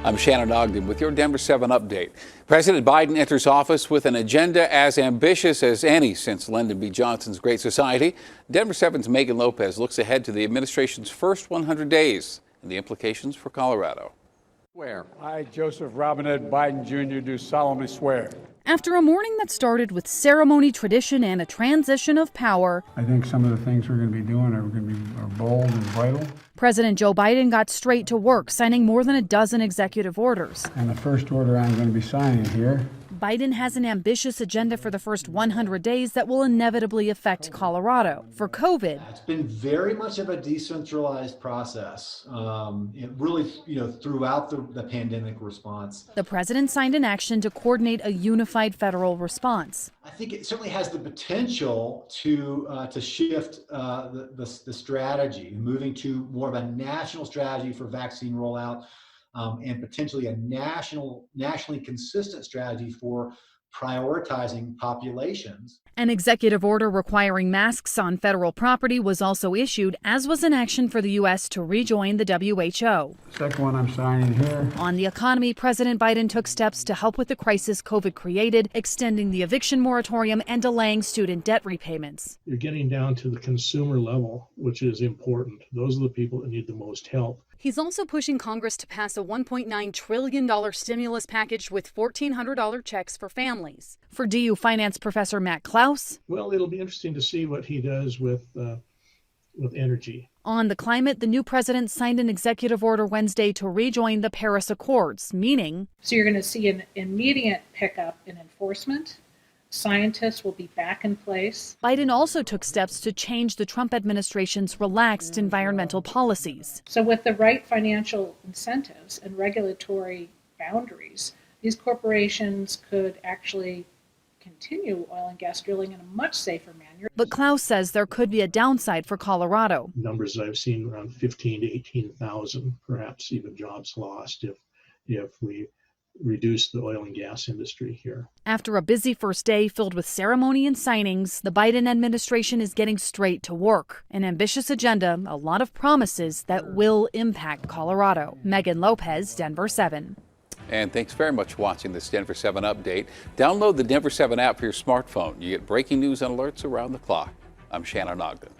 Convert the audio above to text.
I'm Shannon Ogden with your Denver 7 update. President Biden enters office with an agenda as ambitious as any since Lyndon B. Johnson's Great Society. Denver 7's Megan Lopez looks ahead to the administration's first 100 days and the implications for Colorado. Swear. I, Joseph Robinette Biden Jr., do solemnly swear. After a morning that started with ceremony, tradition, and a transition of power, I think some of the things we're going to be doing are bold and vital. President Joe Biden got straight to work, signing more than a dozen executive orders. And the first order I'm going to be signing here. Biden has an ambitious agenda for the first 100 days that will inevitably affect Colorado. For COVID, it's been very much of a decentralized process, throughout the pandemic response. The president signed an action to coordinate a unified federal response. I think it certainly has the potential to shift the strategy, moving to more of a national strategy for vaccine rollout. And potentially a nationally consistent strategy for prioritizing populations. An executive order requiring masks on federal property was also issued, as was an action for the U.S. to rejoin the WHO. Second one I'm signing here. On the economy, President Biden took steps to help with the crisis COVID created, extending the eviction moratorium and delaying student debt repayments. You're getting down to the consumer level, which is important. Those are the people that need the most help. He's also pushing Congress to pass a $1.9 trillion stimulus package with $1,400 checks for families. For DU finance professor Matt Klaus, well, it'll be interesting to see what he does with energy. On the climate, the new president signed an executive order Wednesday to rejoin the Paris Accords, meaning... So you're going to see an immediate pickup in enforcement. Scientists will be back in place. Biden also took steps to change the Trump administration's relaxed environmental policies. So with the right financial incentives and regulatory boundaries, these corporations could actually continue oil and gas drilling in a much safer manner. But Klaus says there could be a downside for Colorado. Numbers that I've seen around 15 to 18,000, perhaps even jobs lost if we reduce the oil and gas industry here. After a busy first day filled with ceremony and signings, the Biden administration is getting straight to work. An ambitious agenda, a lot of promises that will impact Colorado. Megan Lopez, Denver 7. And thanks very much for watching this Denver 7 update. Download the Denver 7 app for your smartphone. You get breaking news and alerts around the clock. I'm Shannon Ogden.